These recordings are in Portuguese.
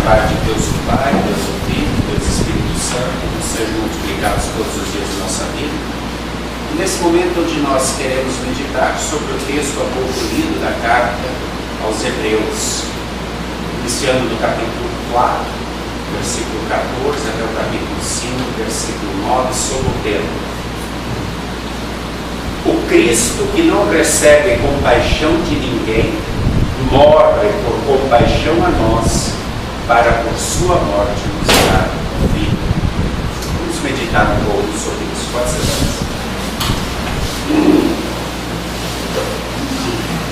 paz de Deus o Pai, Deus o Filho, Deus o Espírito Santo, sejam multiplicados todos os dias da nossa vida. E nesse momento onde nós queremos meditar sobre o texto há pouco lido da carta aos Hebreus, iniciando do capítulo 4, versículo 14, até o capítulo 5, versículo 9, sobre o tema: o Cristo que não recebe compaixão de ninguém, morre por compaixão a nós, para por sua morte nos dar vida. Vamos meditar um pouco sobre isso. Pode ser assim.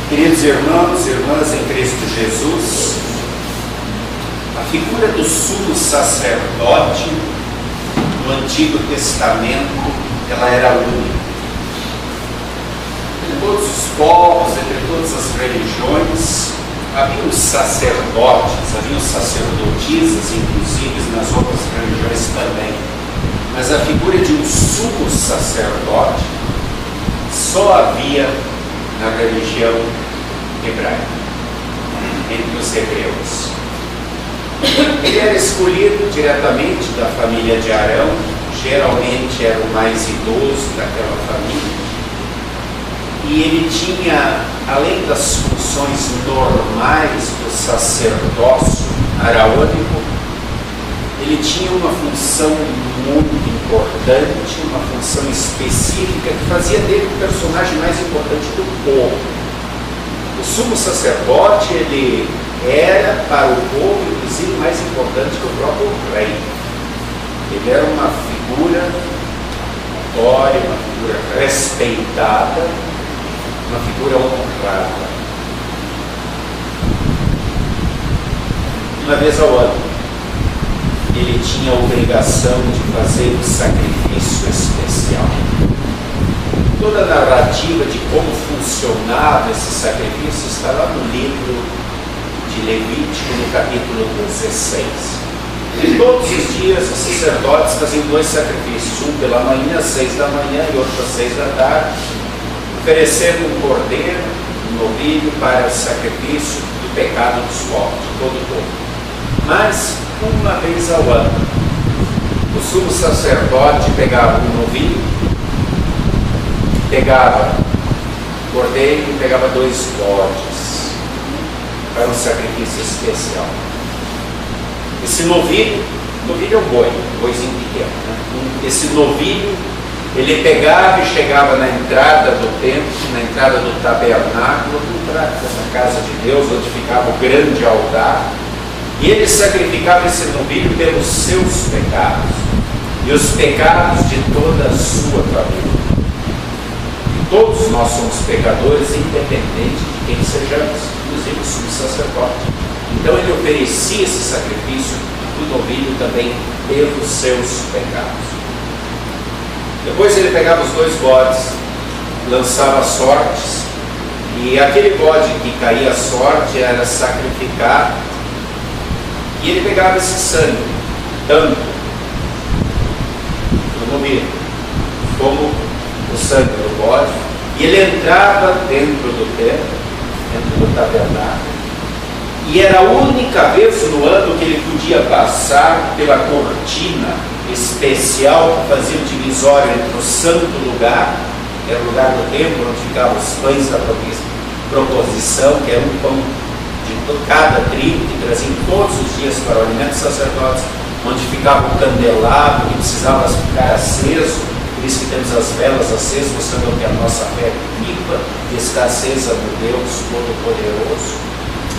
Queridos irmãos e irmãs em Cristo Jesus, a figura do sumo sacerdote no Antigo Testamento, ela era única. Entre todos os povos, entre todas as religiões, havia sacerdotes, havia sacerdotisas, inclusive nas outras religiões também. Mas a figura de um sumo sacerdote só havia na religião hebraica, entre os hebreus. Ele era escolhido diretamente da família de Arão, geralmente era o mais idoso daquela família. E ele tinha, além das funções normais do sacerdócio araônico, ele tinha uma função muito importante, uma função específica que fazia dele o personagem mais importante do povo. O sumo sacerdote, ele era para o povo, inclusive, mais importante que o próprio rei. Ele era uma figura notória, uma figura respeitada, uma figura honrada. Uma vez ao ano, ele tinha a obrigação de fazer um sacrifício especial. Toda a narrativa de como funcionava esse sacrifício está lá no livro de Levítico, no capítulo 16. E todos os dias os sacerdotes faziam dois sacrifícios, um pela manhã, às 6 da manhã, e outro às 6 da tarde, oferecendo um cordeiro, um novilho para o sacrifício do pecado dos povos, de todo o povo. Mas, uma vez ao ano, o sumo sacerdote pegava um novilho, pegava o cordeiro e pegava 2 bodes para um sacrifício especial. Esse novilho é um boi, um boizinho pequeno, né? Esse novilho, ele pegava e chegava na entrada do templo, na entrada do tabernáculo, na entrada da casa de Deus, onde ficava o grande altar, e ele sacrificava esse novilho pelos seus pecados e os pecados de toda a sua família. E todos nós somos pecadores, independente de quem sejamos, inclusive o sumo sacerdote. Então ele oferecia esse sacrifício do novilho também pelos seus pecados. Depois ele pegava os 2 bodes, lançava sortes, e aquele bode que caía a sorte era sacrificado, e ele pegava esse sangue, tanto do novilho como o sangue do bode, e ele entrava dentro do templo, dentro do tabernáculo, e era a única vez no ano que ele podia passar pela cortina especial que fazia o divisório entre o santo lugar, que era o lugar do templo onde ficavam os pães da proposição, que era um pão de cada tribo que traziam todos os dias para o alimento dos sacerdotes, onde ficava o candelabro que precisava ficar aceso, por isso que temos as velas acesas, mostrando que a nossa fé viva e está acesa no Deus Todo-Poderoso,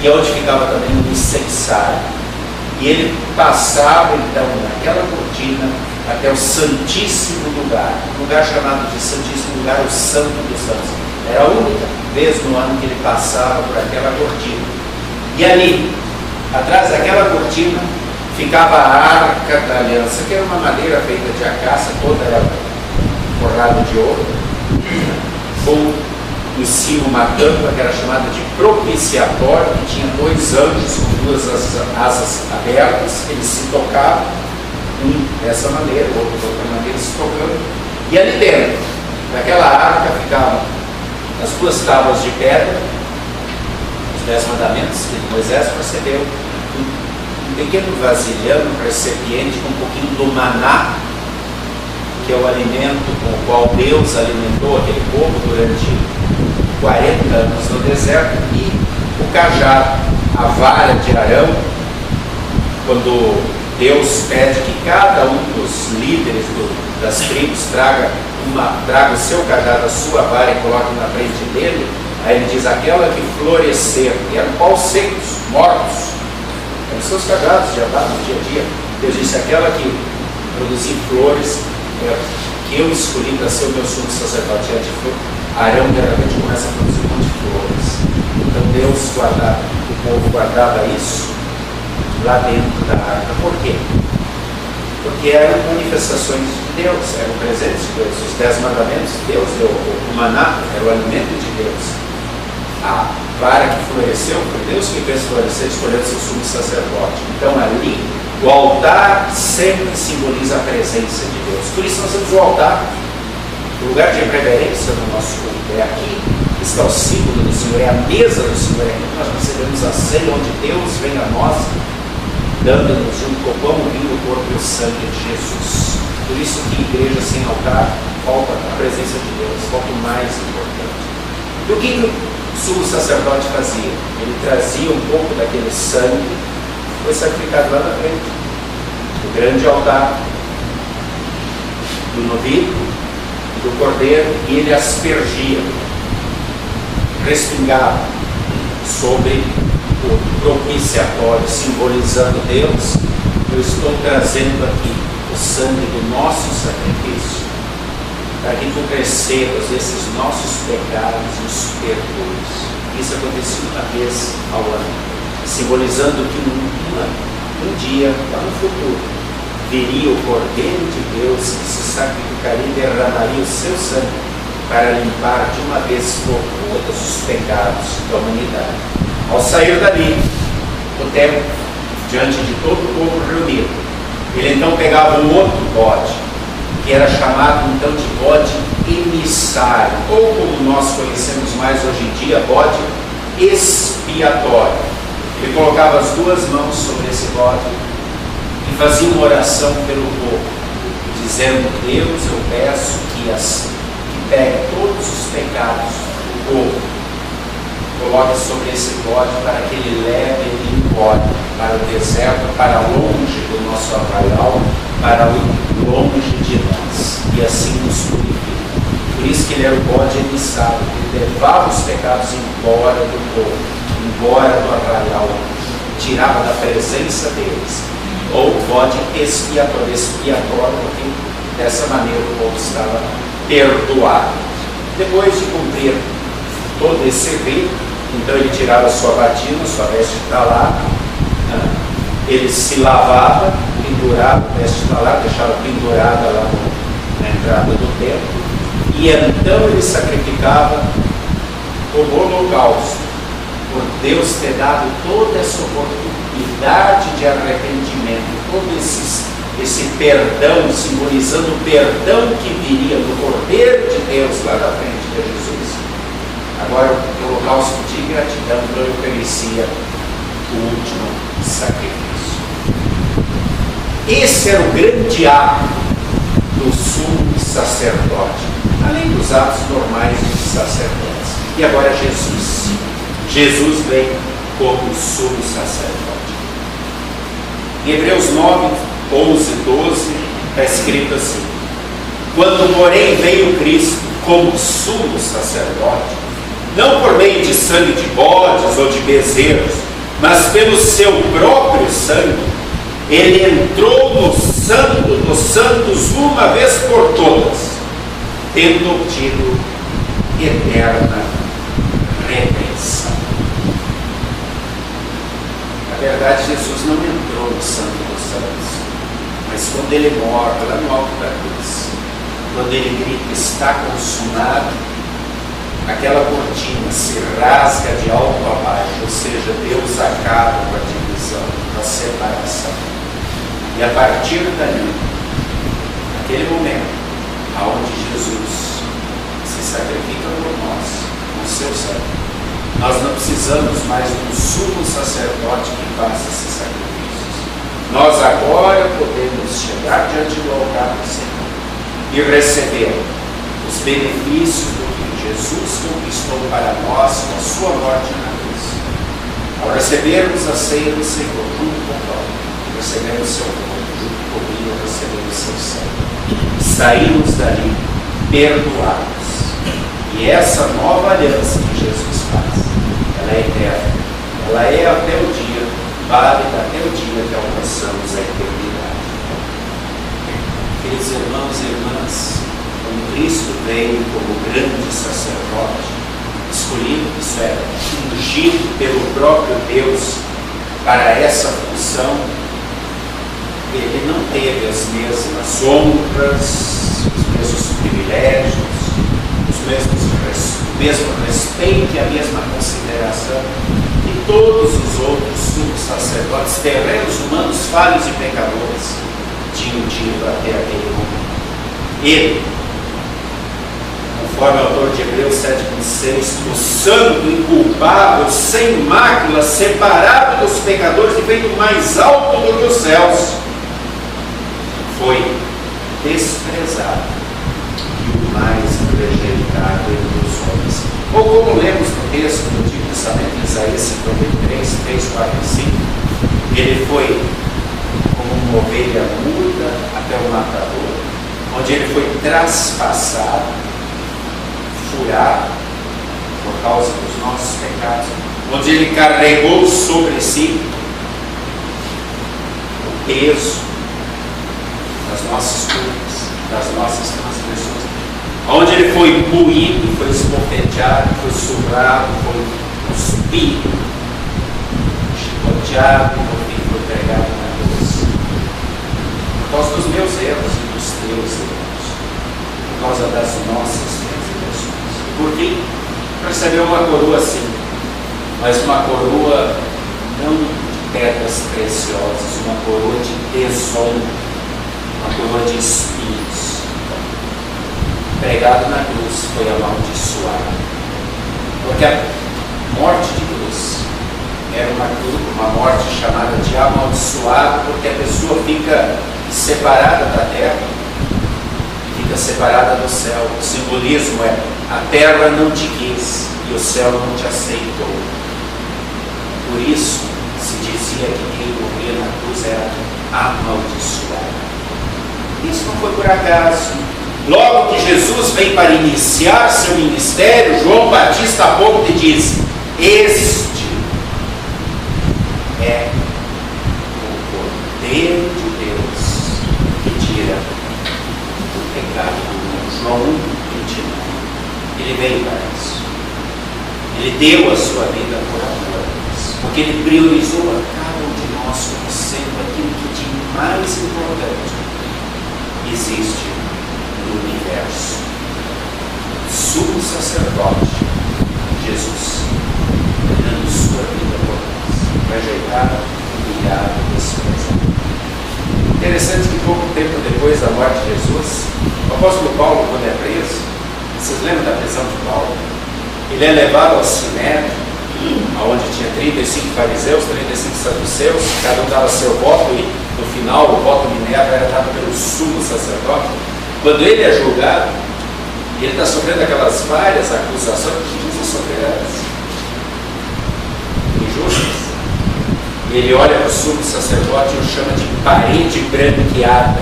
e onde ficava também o incensário. E ele passava então naquela cortina até o Santíssimo Lugar, um lugar chamado de Santíssimo Lugar, o Santo dos Santos. Era a única vez no ano que ele passava por aquela cortina. E ali, atrás daquela cortina, ficava a Arca da Aliança, que era uma madeira feita de acácia, toda era forrada de ouro, com em cima uma tampa que era chamada de propiciatório, que tinha 2 anjos com 2 asas abertas, eles se tocavam, um dessa maneira, o outro de outra maneira, se tocando, e ali dentro daquela arca ficavam as 2 tábuas de pedra, os 10 mandamentos que Moisés recebeu, um pequeno vasilhame, um recipiente com um pouquinho do maná, que é o alimento com o qual Deus alimentou aquele povo durante 40 anos no deserto, e o cajado, a vara de Arão, quando Deus pede que cada um dos líderes das tribos traga o seu cajado, a sua vara, e coloque na frente dele. Aí ele diz: aquela que florescer, e eram paus secos, mortos, eram seus cajados de andar no dia a dia. Deus disse: aquela que produzir flores, que eu escolhi para ser o meu sumo sacerdote. Arão de repente começa a produzir um monte de flores. Então Deus guardava, o povo guardava isso lá dentro da arca. Por quê? Porque eram manifestações de Deus, eram presentes de Deus. Os 10 mandamentos, Deus deu. O maná era o alimento de Deus. A vara que floresceu, foi Deus que fez florescer, escolhendo seu sumo sacerdote. Então ali, o altar sempre simboliza a presença de Deus. Por isso nós temos o altar, o lugar de reverência no nosso culto. É aqui que está o símbolo do Senhor, é a mesa do Senhor, é aqui que nós recebemos a ceia, onde Deus vem a nós, dando-nos junto com o pão, o vinho, o corpo e o sangue de Jesus. Por isso que igreja sem altar falta a presença de Deus, falta o mais importante. E o que o sumo sacerdote fazia? Ele trazia um pouco daquele sangue, foi sacrificado lá na frente, o grande altar do novilho e do cordeiro, e ele aspergia, respingava sobre o propiciatório, simbolizando Deus. Eu estou trazendo aqui o sangue do nosso sacrifício, para que tu recebas esses nossos pecados e os perdoes. Isso acontecia uma vez ao ano, simbolizando que um dia, lá no futuro, viria o Cordeiro de Deus que se sacrificaria e derramaria o seu sangue para limpar de uma vez por todas os pecados da humanidade. Ao sair dali, o templo, diante de todo o povo reunido, ele então pegava um outro bode, que era chamado então de bode emissário, ou como nós conhecemos mais hoje em dia, bode expiatório. Ele colocava as duas mãos sobre esse bode e fazia uma oração pelo povo, dizendo: Deus, eu peço que pegue todos os pecados do povo, coloque sobre esse bode, para que ele leve ele embora para o deserto, para longe do nosso arraial, para longe de nós, e assim nos purifica. Por isso que ele era o bode emissário, ele levava os pecados embora do povo, embora do arraial, tirava da presença deles. Ou bode expiatório, porque dessa maneira o povo estava perdoado. Depois de cumprir todo esse rito, então ele tirava a sua batina, sua veste de talar, ele se lavava, pendurava a veste de talar, deixava pendurada lá na entrada do templo, e então ele sacrificava como holocausto, por Deus ter dado toda essa oportunidade de arrependimento, todo esse perdão, simbolizando o perdão que viria do Cordeiro de Deus lá da frente de Jesus. Agora o holocausto de gratidão não oferecia o último sacrifício. Esse era o grande ato do sumo sacerdote, além dos atos normais dos sacerdotes. E agora Jesus vem como sumo sacerdote. Em Hebreus 9, 11, 12, está escrito assim: quando porém veio Cristo como sumo sacerdote, não por meio de sangue de bodes ou de bezerros, mas pelo seu próprio sangue, ele entrou no Santo dos Santos uma vez por todas, tendo obtido eterna redenção. Na verdade, Jesus não entrou no Santo dos Santos, mas quando ele morre lá no alto da cruz, quando ele grita: está consumado, aquela cortina se rasga de alto a baixo, ou seja, Deus acaba com a divisão, com a separação. E a partir dali, naquele momento, aonde Jesus se sacrifica por nós, com o seu sangue, nós não precisamos mais de um sumo sacerdote que faça esses sacrifícios. nós agora podemos chegar diante do altar do Senhor e receber os benefícios do que Jesus conquistou para nós com a sua morte na cruz. Ao recebermos a ceia do Senhor junto com o pão, recebemos seu corpo, junto com o vinho, recebemos seu sangue. Saímos dali perdoados. E essa nova aliança que Jesus faz, ela é eterna. Ela é até o dia, válida até o dia que alcançamos a eternidade. Queridos irmãos e irmãs, como Cristo veio como grande sacerdote, escolhido, isso é, ungido pelo próprio Deus para essa função, ele não teve as mesmas honras, os mesmos privilégios, o mesmo respeito e a mesma consideração que todos os outros sumos sacerdotes terrenos, humanos, falhos e pecadores tinham tido até aquele momento. Ele, conforme o autor de Hebreus 7,6, o santo, inculpável, sem mácula, separado dos pecadores e feito mais alto do que os céus, foi desprezado e o mais rejeitado entre os homens. Ou como lemos no texto do Antigo Testamento, em Isaías 53, 3, 4 e 5, ele foi como uma ovelha muda até o matador, onde ele foi traspassado, furado por causa dos nossos pecados, onde ele carregou sobre si o peso das nossas culpas, das nossas transgressões, onde ele foi moído, foi esbofeteado, foi surrado, foi cuspido, chicoteado, e por fim foi pregado na cruz. Por causa dos meus erros e dos teus erros, por causa das nossas transgressões. E por fim, recebeu uma coroa sim, mas uma coroa não de pedras preciosas, uma coroa de desonra, uma coroa de espinhos. Pregado na cruz foi amaldiçoado, porque a morte de cruz era uma morte chamada de amaldiçoado, porque a pessoa fica separada da terra, fica separada do céu. O simbolismo é: a terra não te quis e o céu não te aceitou. Por isso se dizia que quem morria na cruz era amaldiçoado. Isso não foi por acaso. Logo que Jesus vem para iniciar seu ministério, João Batista aponta e diz: este é o Cordeiro de Deus que tira o pecado do mundo. João 1:29. Ele veio para isso. Ele deu a sua vida por amor a Deus, porque ele priorizou a cada um de nós como sendo aquilo que de mais importante existe no universo. Sumo sacerdote, Jesus, dando sua vida por nós, rejeitado, humilhado, desprezado. Interessante que pouco tempo depois da morte de Jesus, o apóstolo Paulo, quando é preso, vocês lembram da prisão de Paulo? Ele é levado ao Sinédrio, onde tinha 35 fariseus, 35 saduceus, cada um dava seu voto e no final o voto Minerva era dado pelo sumo sacerdote. Quando ele é julgado, ele está sofrendo aquelas várias acusações que Jesus sofrerá injustas. Ele olha para o sumo sacerdote e o chama de parede branqueada.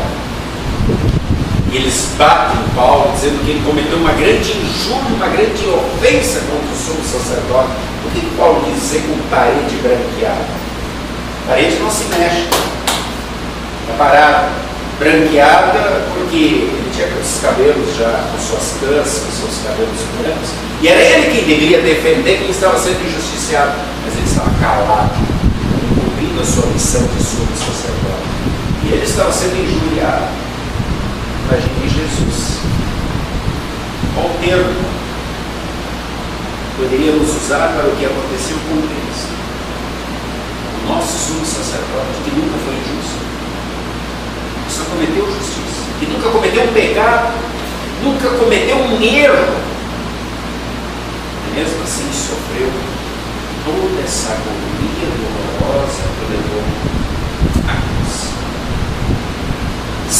E eles batem em Paulo, dizendo que ele cometeu uma grande injúria, uma grande ofensa contra o sumo sacerdote. O que Paulo quis dizer com parede branqueada? A parede não se mexe, está parada. Branqueada porque ele tinha os cabelos já com suas tranças, com seus cabelos brancos, e era ele quem deveria defender quem estava sendo injusticiado, mas ele estava calado, cumprindo a sua missão de sumo sacerdote, e ele estava sendo injuriado. Imagine Jesus. Qual termo poderíamos usar para o que aconteceu com Cristo? O nosso sumo sacerdote, que nunca foi injusto, que só cometeu justiça, que nunca cometeu um pecado, nunca cometeu um erro, e mesmo assim sofreu toda essa agonia dolorosa que levou à cruz.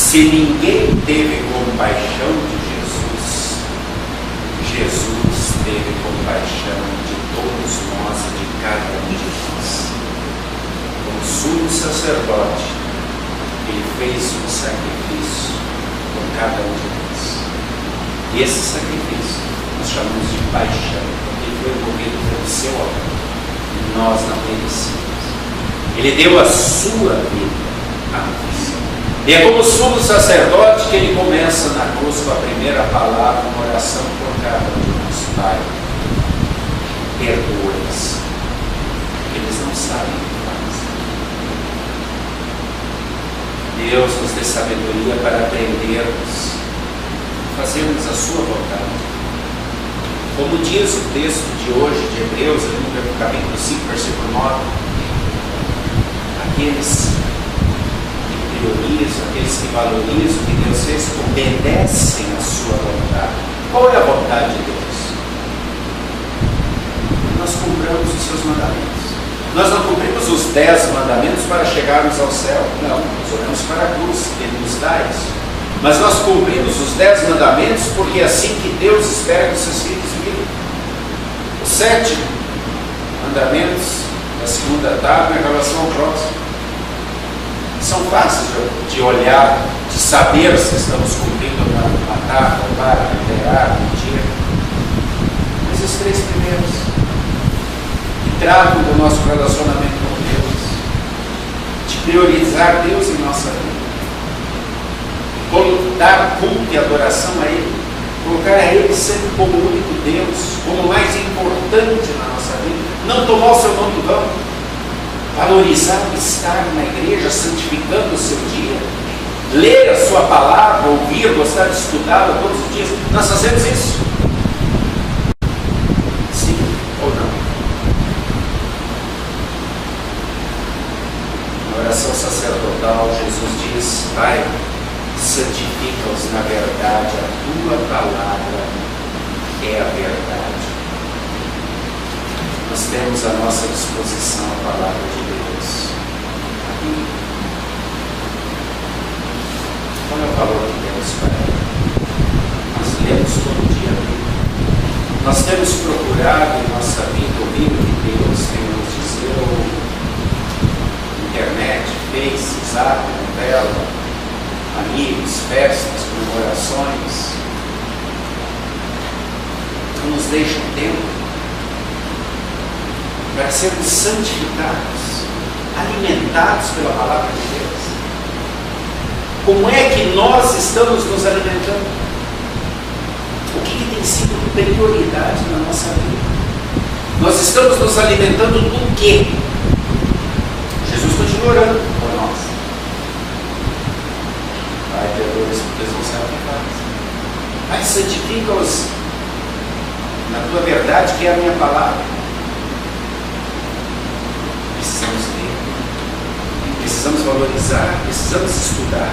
Se ninguém teve compaixão de Jesus, Jesus teve compaixão de todos nós e de cada um de nós. Como sumo sacerdote, ele fez um sacrifício por cada um de nós. E esse sacrifício nós chamamos de paixão, porque foi movido pelo seu amor. Nós não merecemos. Ele deu a sua vida a nós. E é como sumo sacerdote que ele começa na cruz com a primeira palavra, uma oração por cada um de nós. Pai, perdoa-os, eles não sabem o que fazem. Deus nos dê sabedoria para aprendermos, fazermos a sua vontade. Como diz o texto de hoje de Hebreus, no capítulo 5, versículo 9, aqueles que priorizam, aqueles que valorizam o que Deus fez, obedecem a sua vontade. Qual é a vontade de Deus? Nós cumpramos os seus mandamentos. Nós não cumprimos os 10 mandamentos para chegarmos ao céu. Não, nós olhamos para a cruz, Ele nos dá isso. Mas nós cumprimos os 10 mandamentos porque é assim que Deus espera que os seus filhos vivam. Os 7 mandamentos da segunda etapa em relação ao próximo são fáceis de olhar, de saber se estamos cumprindo ou não. Matar, roubar, adulterar, mentir. Mas os 3 primeiros que tratam do nosso relacionamento com Deus, de priorizar Deus em nossa vida, dar culto e adoração a Ele, colocar a Ele sempre como o único Deus, como o mais importante na nossa vida, não tomar o seu nome em vão, valorizar o estar na igreja, santificando o seu dia, ler a sua palavra, ouvir, gostar de estudá-la todos os dias. Nós fazemos isso? Sim ou não? Na oração sacerdotal, Jesus diz: Pai, santifica-os na verdade, a tua palavra é a verdade. Nós temos à nossa disposição a palavra de Deus. A Bíblia. Qual é o valor que temos para ela? Nós lemos todo dia a Bíblia. Nós temos procurado em nossa vida ouvir o que Deus tem a nos dizer, ou internet, Face, Zap, novela, amigos, festas, comemorações, não nos deixam tempo para sermos santificados, alimentados pela palavra de Deus. Como é que nós estamos nos alimentando? O que tem sido prioridade na nossa vida? Nós estamos nos alimentando do quê? Jesus continua orando por nós. Pai, perdoa-os porque eles não sabem o que fazem. Pai, santifica-os na tua verdade, que é a minha palavra. Precisamos ler, precisamos valorizar, precisamos estudar,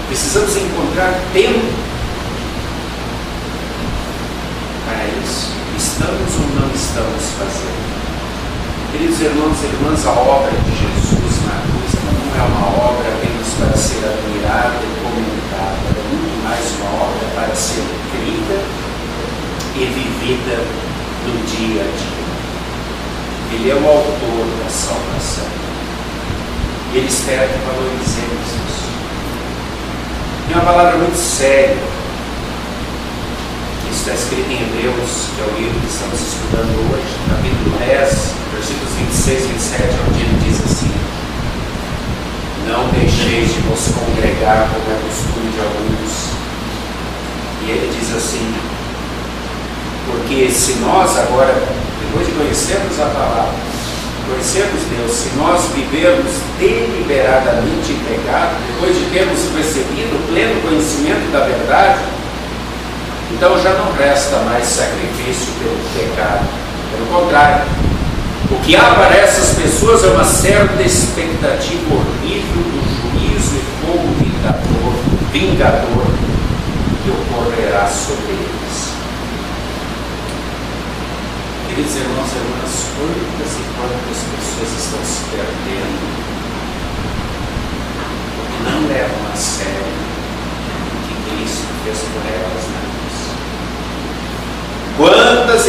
precisamos encontrar tempo para isso. Estamos ou não estamos fazendo? Queridos irmãos e irmãs, a obra de Jesus na cruz não é uma obra apenas para ser admirada e comentada, é muito mais uma obra para ser crida e vivida no dia a dia. Ele é o autor da salvação. E Ele espera que valorizemos isso. Tem uma palavra muito séria. Isso está escrito em Hebreus, que é o livro que estamos estudando hoje, capítulo 10, versículos 26 e 27, onde ele diz assim: não deixeis de vos congregar como é costume de alguns. E ele diz assim: porque se nós agora, depois de conhecermos a palavra, conhecermos Deus, se nós vivermos deliberadamente em pecado, depois de termos recebido o pleno conhecimento da verdade, então já não resta mais sacrifício pelo pecado. Pelo contrário, o que há para essas pessoas é uma certa expectativa horrível do juízo e fogo vingador que ocorrerá sobre eles. Queridos irmãos e irmãs, quantas e quantas pessoas estão se perdendo porque não levam a sério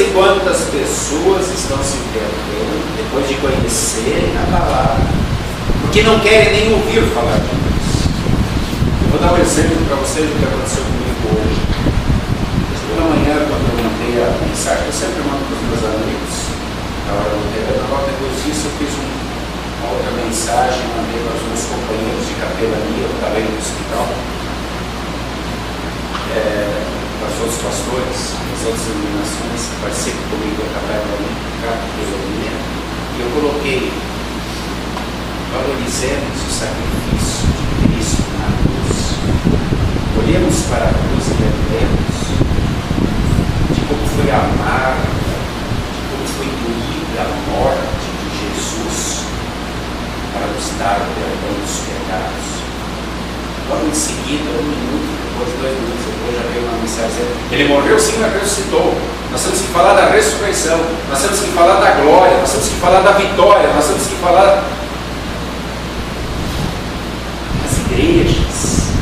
e quantas pessoas estão se perdendo depois de conhecerem a palavra, porque não querem nem ouvir falar de Deus. Eu vou dar um exemplo para vocês do que aconteceu comigo hoje. Pela manhã, quando eu mandei a mensagem, eu sempre mando para os meus amigos, na hora do terreno, depois disso eu fiz uma outra mensagem, mandei para os meus companheiros de capelania, eu estava aí no hospital, para os outros pastores, as outras iluminações que participam comigo da capelania, e eu coloquei: valorizemos o sacrifício de Cristo na cruz, olhemos para a cruz e lembremos de como foi amarga, de como foi doída a morte de Jesus para nos dar o perdão dos pecados. Logo em seguida, 1 minuto depois, 2 minutos depois, já veio uma mensagem: ele morreu sim, mas ressuscitou. Nós temos que falar da ressurreição, nós temos que falar da glória, nós temos que falar da vitória, nós temos que falar. As igrejas,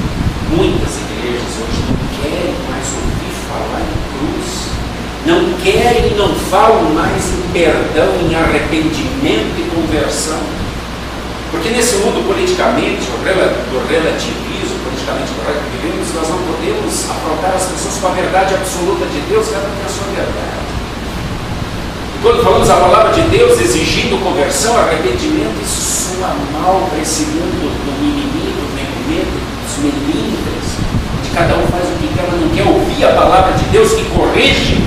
muitas igrejas hoje não querem mais ouvir falar em cruz, não querem e não falam mais em perdão, em arrependimento e conversão. Porque nesse mundo politicamente, do relativismo, politicamente correto que vivemos, nós não podemos afrontar as pessoas com a verdade absoluta de Deus, cada um tem a sua verdade. E quando falamos a palavra de Deus exigindo conversão, arrependimento, isso soa mal para esse mundo do mimimi, do medo, dos melindres, onde cada um faz o que quer, mas não quer ouvir a palavra de Deus que corrige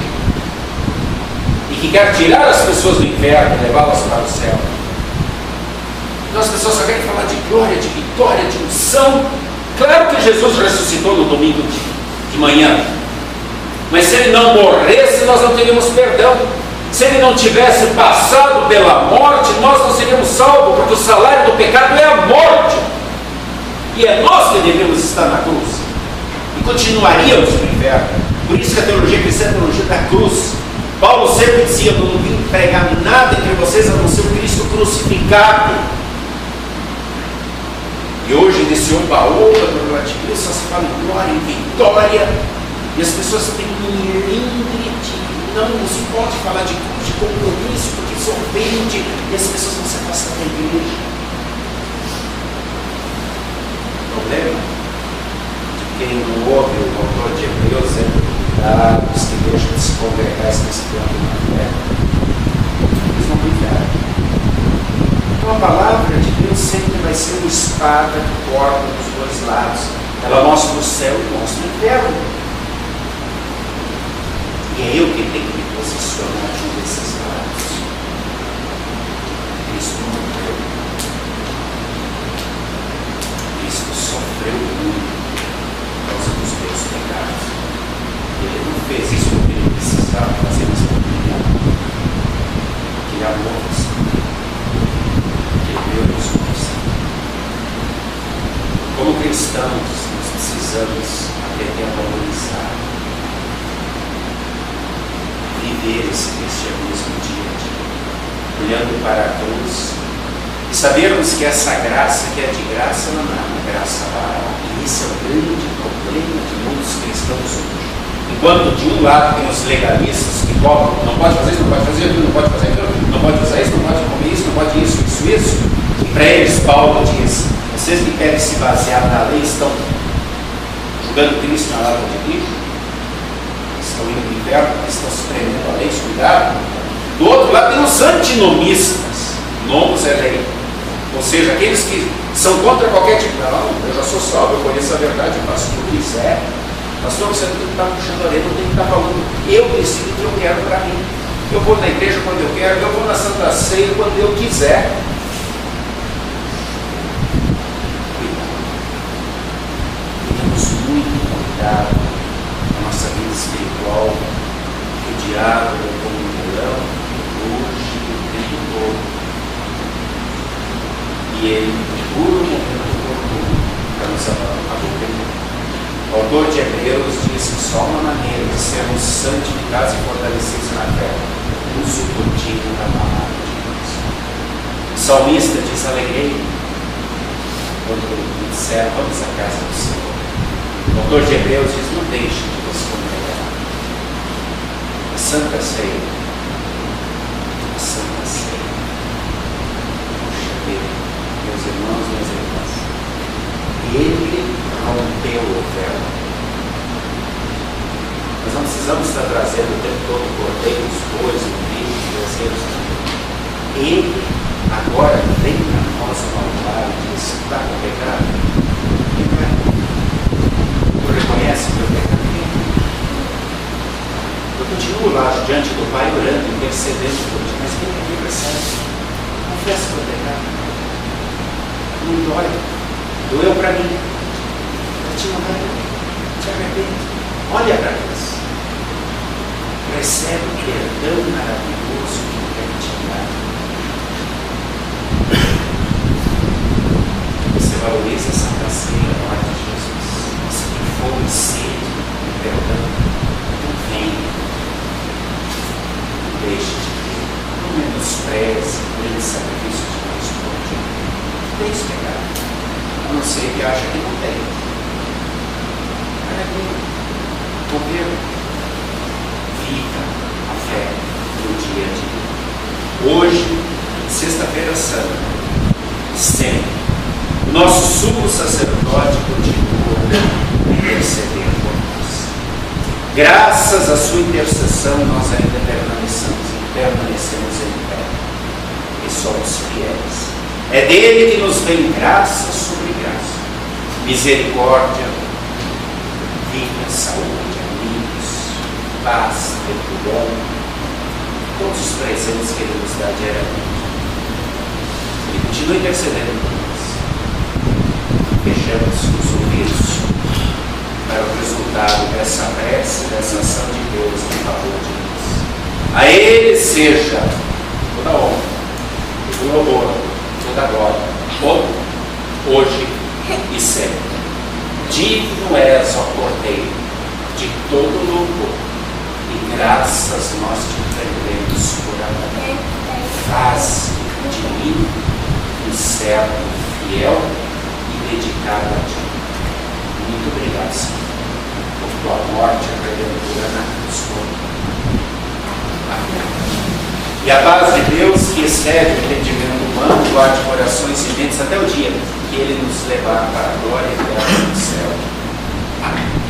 e que quer tirar as pessoas do inferno e levá-las para o céu. Então as pessoas só querem falar de glória, de vitória, de unção. Claro que Jesus ressuscitou no domingo de manhã, mas se ele não morresse, nós não teríamos perdão. Se ele não tivesse passado pela morte, nós não seríamos salvos, porque o salário do pecado é a morte, e é nós que devemos estar na cruz, e continuaríamos no inferno. Por isso que a teologia cristã é a teologia da cruz. Paulo sempre dizia: eu não vim pregar nada entre vocês a não ser o Cristo crucificado. E hoje, nesse oba-oba do relativismo, só se fala em glória, em vitória, e as pessoas têm milindre de não se pode falar de cruz, de compromisso, porque isso ofende, e as pessoas não se afastam da igreja. O problema de quem não ouve o autor de Hebreus é cuidados que deixam de se congregar nesse plano na fé. Eles vão cuidar. Então a palavra de Deus sempre vai ser uma espada que corta dos dois lados. Ela mostra o céu e mostra o inferno. E é eu que tenho que me posicionar de um desses lados. Cristo morreu. Cristo sofreu muito por causa dos meus pecados. Ele não fez isso porque ele precisava fazer, mas porque ele amou. Porque ele amou você. Deus nos. Como cristãos, nós precisamos aprender a valorizar, viver esse cristianismo dia a dia, olhando para a cruz e sabermos que essa graça que é de graça não é uma graça barata. E esse é o grande problema de muitos cristãos hoje. Enquanto de um lado tem os legalistas que cobram: não pode fazer isso, não pode fazer aquilo, não pode fazer aquilo, não pode usar isso, não pode comer isso, não pode isso. E para eles Paulo diz: vocês que querem se basear na lei estão julgando Cristo na lata de lixo, estão indo para o inferno, estão se prendendo a lei, cuidado. Do outro lado tem os antinomistas, nomos é lei, ou seja, aqueles que são contra qualquer tipo. Não, eu já sou salvo, eu conheço a verdade, eu faço o que eu quiser. Pastor, você não tem que estar puxando a orelha, não tem que estar falando: eu decido o que eu quero para mim. Eu vou na igreja quando eu quero, eu vou na Santa Ceia quando eu quiser. Temos muito cuidado na nossa vida espiritual, que o diabo é como um leão, hoje o tempo todo. E ele procura o momento oportuno para nos abater. O autor de Hebreus diz que só uma maneira de sermos santificados e fortalecidos na fé: uso contínuo da palavra de Deus. O salmista diz: alegrei quando me disseram: vamos à casa do Senhor. O autor de Hebreus diz: não deixe de você congregar. Santa Ceia. A Santa Ceia. Puxa vida, meus irmãos, minhas irmãs. Ele rompeu o véu. Nós não precisamos estar trazendo o tempo todo cordeiros, bois, novilhos, bezerros. Ele agora vem para nós no altar e diz: está com pecado? Tu reconhece o teu pecado? Eu continuo lá diante do Pai orando, intercedendo por ti, mas quem aqui percebe? Confessa o teu pecado. Não dói. Doeu para mim. Para ti não vai. Te arrepende. Olha para Deus. Recebe o perdão maravilhoso que Ele quer te dar. Você valoriza a Santa Ceia, a morte de Jesus. Você tem fome e sede de perdão. Então venha. Não deixe de ter. Não menospreze nem sacrifício de Deus por ti. Tem esse pecado. A não ser que acha que não tem. Governo. Viva a fé no dia a dia. Hoje, sexta-feira santa, sempre, o nosso sumo sacerdote continua intercedendo por nós. Graças à sua intercessão, nós ainda permanecemos em pé e somos fiéis. É dele que nos vem graça sobre graça, misericórdia, vida, saúde, amigos, paz, tempo bom, todos os presentes que Ele nos dá diariamente. Ele continua intercedendo por nós. Fechamos os ouvidos para o resultado dessa prece, dessa ação de Deus em favor de nós. A Ele seja toda a honra, todo o louvor, toda a glória, hoje e sempre. Digno és, ó Cordeiro, de todo louvor, e graças nós te rendemos por amor. Faz de mim um servo fiel e dedicado a ti. Muito obrigado, Senhor, por tua morte redentora na cruz. Amém. E a paz de Deus, que excede o entendimento humano, guarde corações e mentes até o dia que Ele nos levar para a glória eterna do céu. Amém.